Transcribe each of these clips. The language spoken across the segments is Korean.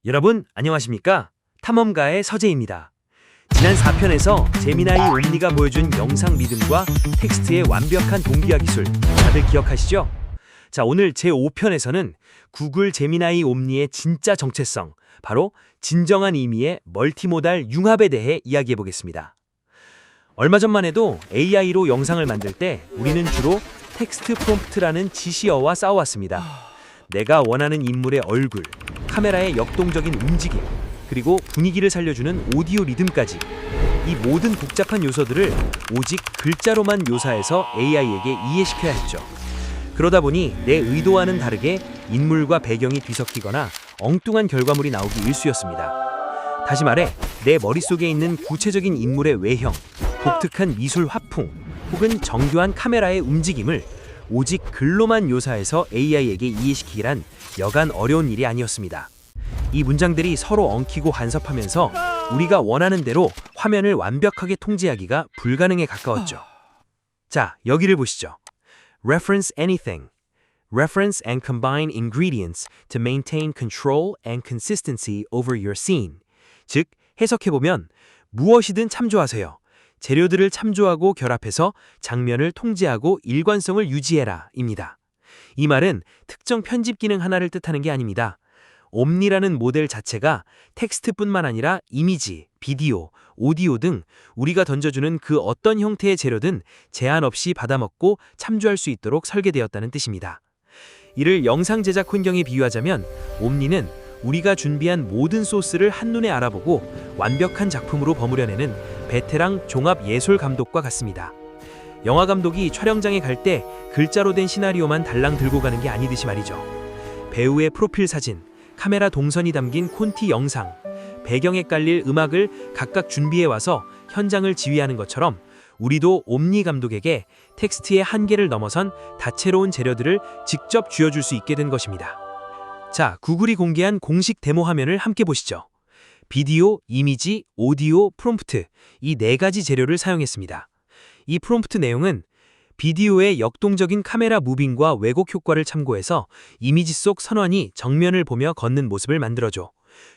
여러분 안녕하십니까? 탐험가의 서재입니다. 지난 4편에서 제미나이 옴니가 보여준 영상 리듬과 텍스트의 완벽한 동기화 기술 다들 기억하시죠? 자, 오늘 제5편에서는 구글 제미나이 옴니의 진짜 정체성, 바로 진정한 의미의 멀티모달 융합에 대해 이야기해 보겠습니다. 얼마 전만 해도 AI로 영상을 만들 때 우리는 주로 텍스트 프롬프트라는 지시어와 싸워왔습니다. 내가 원하는 인물의 얼굴, 카메라의 역동적인 움직임, 그리고 분위기를 살려주는 오디오 리듬까지 이 모든 복잡한 요소들을 오직 글자로만 묘사해서 AI에게 이해시켜야 했죠. 그러다 보니 내 의도와는 다르게 인물과 배경이 뒤섞이거나 엉뚱한 결과물이 나오기 일쑤였습니다. 다시 말해 내 머릿속에 있는 구체적인 인물의 외형, 독특한 미술 화풍, 혹은 정교한 카메라의 움직임을 오직 글로만 묘사해서 AI에게 이해시키기란 여간 어려운 일이 아니었습니다. 이 문장들이 서로 엉키고 간섭하면서 우리가 원하는 대로 화면을 완벽하게 통제하기가 불가능에 가까웠죠. 자, 여기를 보시죠. Reference anything. Reference and combine ingredients to maintain control and consistency over your scene. 즉, 해석해보면 무엇이든 참조하세요. 재료들을 참조하고 결합해서 장면을 통제하고 일관성을 유지해라 입니다. 이 말은 특정 편집 기능 하나를 뜻하는 게 아닙니다. 옴니라는 모델 자체가 텍스트뿐만 아니라 이미지, 비디오, 오디오 등 우리가 던져주는 그 어떤 형태의 재료든 제한 없이 받아먹고 참조할 수 있도록 설계되었다는 뜻입니다. 이를 영상 제작 환경에 비유하자면 옴니는 우리가 준비한 모든 소스를 한눈에 알아보고 완벽한 작품으로 버무려내는 베테랑 종합 예술 감독과 같습니다. 영화 감독이 촬영장에 갈 때 글자로 된 시나리오만 달랑 들고 가는 게 아니듯이 말이죠. 배우의 프로필 사진, 카메라 동선이 담긴 콘티 영상, 배경에 깔릴 음악을 각각 준비해와서 현장을 지휘하는 것처럼 우리도 옴니 감독에게 텍스트의 한계를 넘어선 다채로운 재료들을 직접 쥐어줄 수 있게 된 것입니다. 자, 구글이 공개한 공식 데모 화면을 함께 보시죠. 비디오, 이미지, 오디오, 프롬프트 이 4가지 재료를 사용했습니다. 이 프롬프트 내용은 비디오의 역동적인 카메라 무빙과 왜곡 효과를 참고해서 이미지 속 선원이 정면을 보며 걷는 모습을 만들어줘.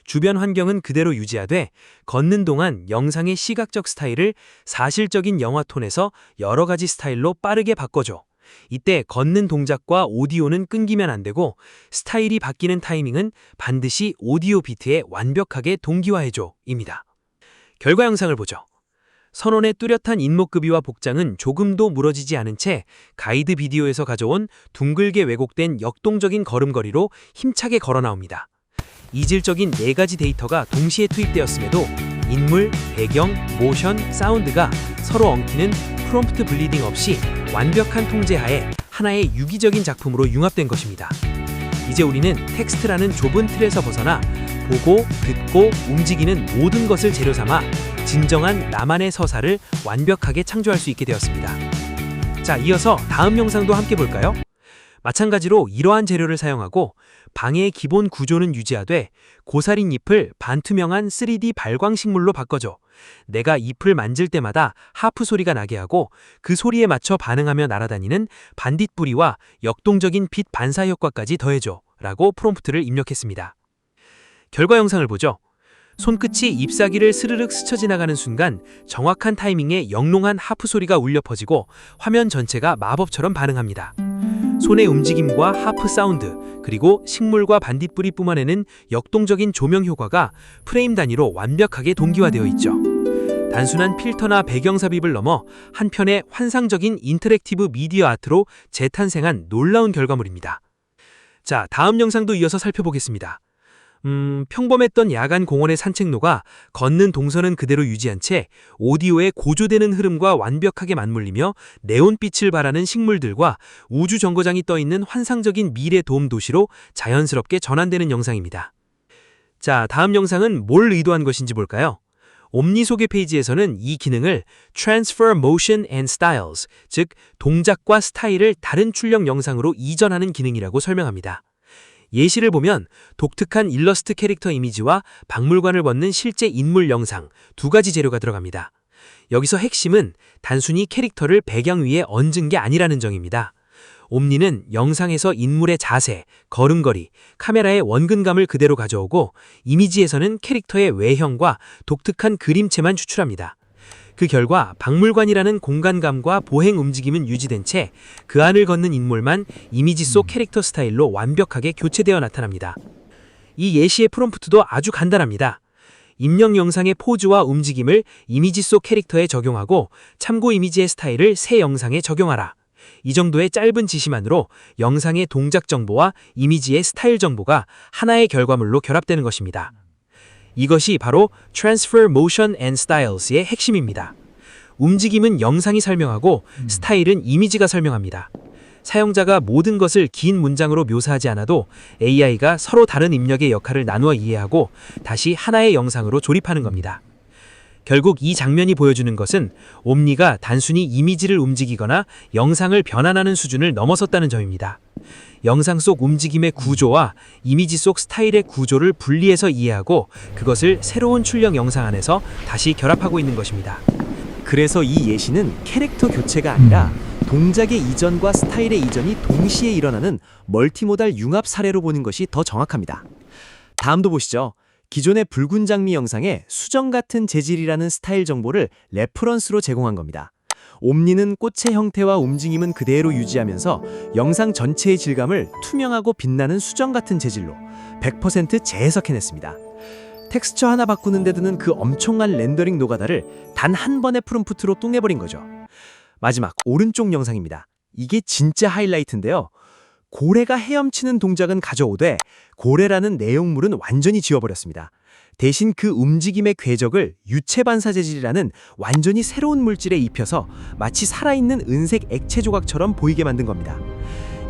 주변 환경은 그대로 유지하되 걷는 동안 영상의 시각적 스타일을 사실적인 영화 톤에서 여러 가지 스타일로 빠르게 바꿔줘. 이때 걷는 동작과 오디오는 끊기면 안 되고 스타일이 바뀌는 타이밍은 반드시 오디오 비트에 완벽하게 동기화해줘 입니다. 결과 영상을 보죠. 선원의 뚜렷한 인목급이와 복장은 조금도 무너지지 않은 채 가이드 비디오에서 가져온 둥글게 왜곡된 역동적인 걸음걸이로 힘차게 걸어 나옵니다. 이질적인 4가지 데이터가 동시에 투입되었음에도 인물, 배경, 모션, 사운드가 서로 엉키는 프롬프트 블리딩 없이 완벽한 통제하에 하나의 유기적인 작품으로 융합된 것입니다. 이제 우리는 텍스트라는 좁은 틀에서 벗어나 보고, 듣고, 움직이는 모든 것을 재료 삼아 진정한 나만의 서사를 완벽하게 창조할 수 있게 되었습니다. 자, 이어서 다음 영상도 함께 볼까요? 마찬가지로 이러한 재료를 사용하고 방의 기본 구조는 유지하되 고사린 잎을 반투명한 3D 발광식물로 바꿔줘. 내가 잎을 만질 때마다 하프 소리가 나게 하고 그 소리에 맞춰 반응하며 날아다니는 반딧불이와 역동적인 빛 반사 효과까지 더해줘 라고 프롬프트를 입력했습니다. 결과 영상을 보죠. 손끝이 잎사귀를 스르륵 스쳐 지나가는 순간 정확한 타이밍에 영롱한 하프 소리가 울려 퍼지고 화면 전체가 마법처럼 반응합니다. 손의 움직임과 하프 사운드, 그리고 식물과 반딧불이 뿜어내는 역동적인 조명 효과가 프레임 단위로 완벽하게 동기화되어 있죠. 단순한 필터나 배경 삽입을 넘어 한편의 환상적인 인터랙티브 미디어 아트로 재탄생한 놀라운 결과물입니다. 자, 다음 영상도 이어서 살펴보겠습니다. 평범했던 야간 공원의 산책로가 걷는 동선은 그대로 유지한 채 오디오의 고조되는 흐름과 완벽하게 맞물리며 네온빛을 발하는 식물들과 우주 정거장이 떠있는 환상적인 미래 도움 도시로 자연스럽게 전환되는 영상입니다. 자, 다음 영상은 뭘 의도한 것인지 볼까요? 옴니 소개 페이지에서는 이 기능을 Transfer Motion and Styles, 즉 동작과 스타일을 다른 출력 영상으로 이전하는 기능이라고 설명합니다. 예시를 보면 독특한 일러스트 캐릭터 이미지와 박물관을 벗는 실제 인물 영상 2가지 재료가 들어갑니다. 여기서 핵심은 단순히 캐릭터를 배경 위에 얹은 게 아니라는 점입니다. 옴니는 영상에서 인물의 자세, 걸음걸이, 카메라의 원근감을 그대로 가져오고 이미지에서는 캐릭터의 외형과 독특한 그림체만 추출합니다. 그 결과 박물관이라는 공간감과 보행 움직임은 유지된 채 그 안을 걷는 인물만 이미지 속 캐릭터 스타일로 완벽하게 교체되어 나타납니다. 이 예시의 프롬프트도 아주 간단합니다. 입력 영상의 포즈와 움직임을 이미지 속 캐릭터에 적용하고 참고 이미지의 스타일을 새 영상에 적용하라. 이 정도의 짧은 지시만으로 영상의 동작 정보와 이미지의 스타일 정보가 하나의 결과물로 결합되는 것입니다. 이것이 바로 Transfer Motion and Styles의 핵심입니다. 움직임은 영상이 설명하고 스타일은 이미지가 설명합니다. 사용자가 모든 것을 긴 문장으로 묘사하지 않아도 AI가 서로 다른 입력의 역할을 나누어 이해하고 다시 하나의 영상으로 조립하는 겁니다. 결국 이 장면이 보여주는 것은 옴니가 단순히 이미지를 움직이거나 영상을 변환하는 수준을 넘어섰다는 점입니다. 영상 속 움직임의 구조와 이미지 속 스타일의 구조를 분리해서 이해하고 그것을 새로운 출력 영상 안에서 다시 결합하고 있는 것입니다. 그래서 이 예시는 캐릭터 교체가 아니라 동작의 이전과 스타일의 이전이 동시에 일어나는 멀티모달 융합 사례로 보는 것이 더 정확합니다. 다음도 보시죠. 기존의 붉은 장미 영상에 수정 같은 재질이라는 스타일 정보를 레퍼런스로 제공한 겁니다. 옴니는 꽃의 형태와 움직임은 그대로 유지하면서 영상 전체의 질감을 투명하고 빛나는 수정 같은 재질로 100% 재해석해냈습니다. 텍스처 하나 바꾸는 데 드는 그 엄청난 렌더링 노가다를 단 한 번의 프롬프트로 또 내버린 거죠. 마지막 오른쪽 영상입니다. 이게 진짜 하이라이트인데요. 고래가 헤엄치는 동작은 가져오되 고래라는 내용물은 완전히 지워버렸습니다. 대신 그 움직임의 궤적을 유체 반사 재질이라는 완전히 새로운 물질에 입혀서 마치 살아있는 은색 액체 조각처럼 보이게 만든 겁니다.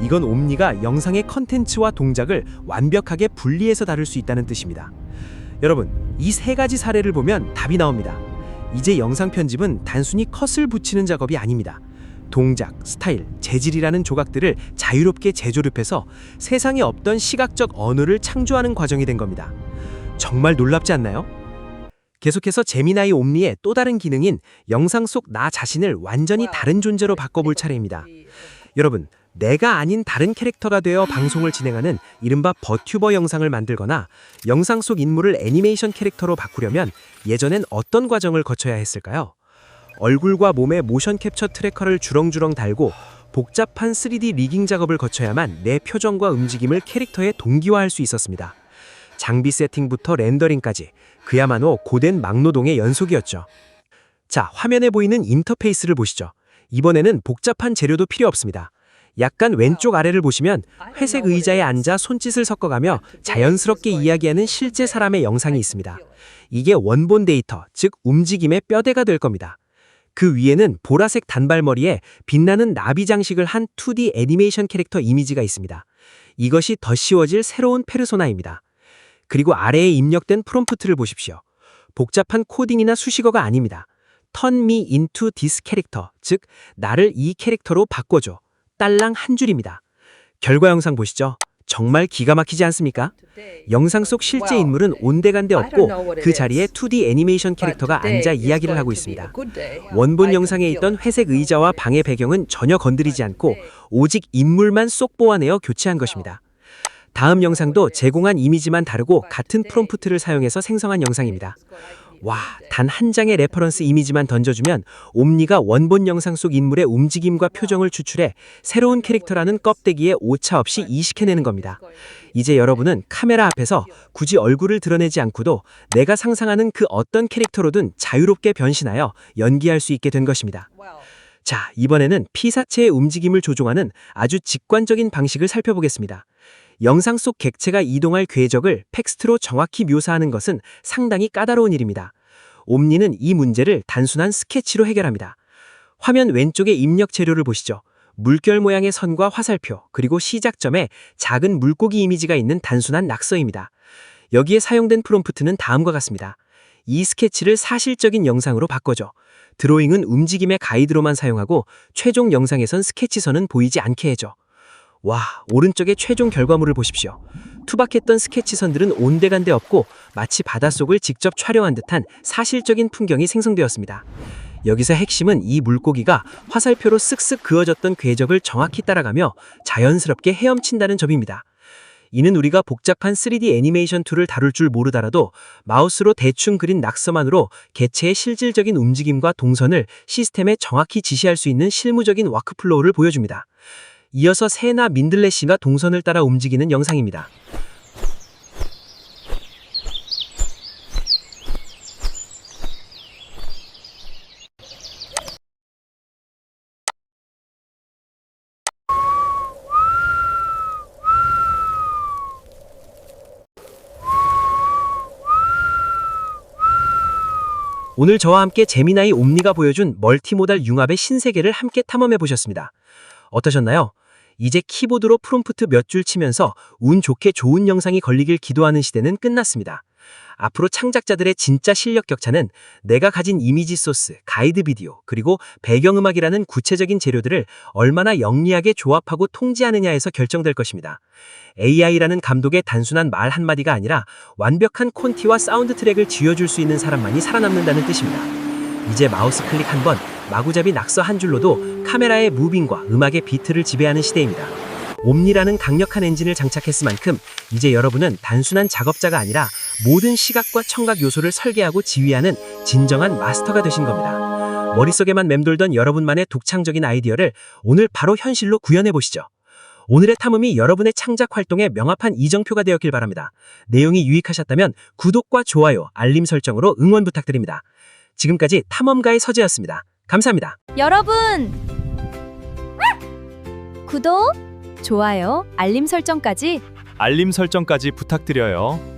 이건 옴니가 영상의 컨텐츠와 동작을 완벽하게 분리해서 다룰 수 있다는 뜻입니다. 여러분, 이 세 가지 사례를 보면 답이 나옵니다. 이제 영상 편집은 단순히 컷을 붙이는 작업이 아닙니다. 동작, 스타일, 재질이라는 조각들을 자유롭게 재조립해서 세상에 없던 시각적 언어를 창조하는 과정이 된 겁니다. 정말 놀랍지 않나요? 계속해서 제미나이 옴니의 또 다른 기능인 영상 속 나 자신을 완전히 다른 존재로 바꿔볼 차례입니다. 여러분, 내가 아닌 다른 캐릭터가 되어 방송을 진행하는 이른바 버튜버 영상을 만들거나 영상 속 인물을 애니메이션 캐릭터로 바꾸려면 예전엔 어떤 과정을 거쳐야 했을까요? 얼굴과 몸에 모션 캡처 트래커를 주렁주렁 달고 복잡한 3D 리깅 작업을 거쳐야만 내 표정과 움직임을 캐릭터에 동기화할 수 있었습니다. 장비 세팅부터 렌더링까지 그야말로 고된 막노동의 연속이었죠. 자, 화면에 보이는 인터페이스를 보시죠. 이번에는 복잡한 재료도 필요 없습니다. 약간 왼쪽 아래를 보시면 회색 의자에 앉아 손짓을 섞어가며 자연스럽게 이야기하는 실제 사람의 영상이 있습니다. 이게 원본 데이터, 즉 움직임의 뼈대가 될 겁니다. 그 위에는 보라색 단발머리에 빛나는 나비 장식을 한 2D 애니메이션 캐릭터 이미지가 있습니다. 이것이 더 씌워질 새로운 페르소나입니다. 그리고 아래에 입력된 프롬프트를 보십시오. 복잡한 코딩이나 수식어가 아닙니다. Turn me into this character, 즉 나를 이 캐릭터로 바꿔줘. 딸랑 한 줄입니다. 결과 영상 보시죠. 정말 기가 막히지 않습니까? 영상 속 실제 인물은 온데간데 없고 그 자리에 2D 애니메이션 캐릭터가 앉아 이야기를 하고 있습니다. 원본 영상에 있던 회색 의자와 방의 배경은 전혀 건드리지 않고 오직 인물만 쏙 뽑아내어 교체한 것입니다. 다음 영상도 제공한 이미지만 다르고 같은 프롬프트를 사용해서 생성한 영상입니다. 와, 단 한 장의 레퍼런스 이미지만 던져주면 옴니가 원본 영상 속 인물의 움직임과 표정을 추출해 새로운 캐릭터라는 껍데기에 오차 없이 이식해내는 겁니다. 이제 여러분은 카메라 앞에서 굳이 얼굴을 드러내지 않고도 내가 상상하는 그 어떤 캐릭터로든 자유롭게 변신하여 연기할 수 있게 된 것입니다. 자, 이번에는 피사체의 움직임을 조종하는 아주 직관적인 방식을 살펴보겠습니다. 영상 속 객체가 이동할 궤적을 텍스트로 정확히 묘사하는 것은 상당히 까다로운 일입니다. 옴니는 이 문제를 단순한 스케치로 해결합니다. 화면 왼쪽의 입력 재료를 보시죠. 물결 모양의 선과 화살표, 그리고 시작점에 작은 물고기 이미지가 있는 단순한 낙서입니다. 여기에 사용된 프롬프트는 다음과 같습니다. 이 스케치를 사실적인 영상으로 바꿔줘. 드로잉은 움직임의 가이드로만 사용하고 최종 영상에선 스케치선은 보이지 않게 해줘. 와, 오른쪽의 최종 결과물을 보십시오. 투박했던 스케치선들은 온데간데 없고 마치 바닷속을 직접 촬영한 듯한 사실적인 풍경이 생성되었습니다. 여기서 핵심은 이 물고기가 화살표로 쓱쓱 그어졌던 궤적을 정확히 따라가며 자연스럽게 헤엄친다는 점입니다. 이는 우리가 복잡한 3D 애니메이션 툴을 다룰 줄 모르더라도 마우스로 대충 그린 낙서만으로 개체의 실질적인 움직임과 동선을 시스템에 정확히 지시할 수 있는 실무적인 워크플로우를 보여줍니다. 이어서 새나 민들레씨가 동선을 따라 움직이는 영상입니다. 오늘 저와 함께 제미나이 옴니가 보여준 멀티모달 융합의 신세계를 함께 탐험해 보셨습니다. 어떠셨나요? 이제 키보드로 프롬프트 몇 줄 치면서 운 좋게 좋은 영상이 걸리길 기도하는 시대는 끝났습니다. 앞으로 창작자들의 진짜 실력 격차는 내가 가진 이미지 소스, 가이드 비디오, 그리고 배경음악이라는 구체적인 재료들을 얼마나 영리하게 조합하고 통제하느냐에서 결정될 것입니다. AI라는 감독의 단순한 말 한마디가 아니라 완벽한 콘티와 사운드 트랙을 쥐어줄 수 있는 사람만이 살아남는다는 뜻입니다. 이제 마우스 클릭 한 번, 마구잡이 낙서 한 줄로도 카메라의 무빙과 음악의 비트를 지배하는 시대입니다. 옴니라는 강력한 엔진을 장착했을 만큼 이제 여러분은 단순한 작업자가 아니라 모든 시각과 청각 요소를 설계하고 지휘하는 진정한 마스터가 되신 겁니다. 머릿속에만 맴돌던 여러분만의 독창적인 아이디어를 오늘 바로 현실로 구현해 보시죠. 오늘의 탐험이 여러분의 창작 활동에 명확한 이정표가 되었길 바랍니다. 내용이 유익하셨다면 구독과 좋아요, 알림 설정으로 응원 부탁드립니다. 지금까지 탐험가의 서재였습니다. 감사합니다. 여러분! 구독, 좋아요, 알림 설정까지 알림 설정까지 부탁드려요.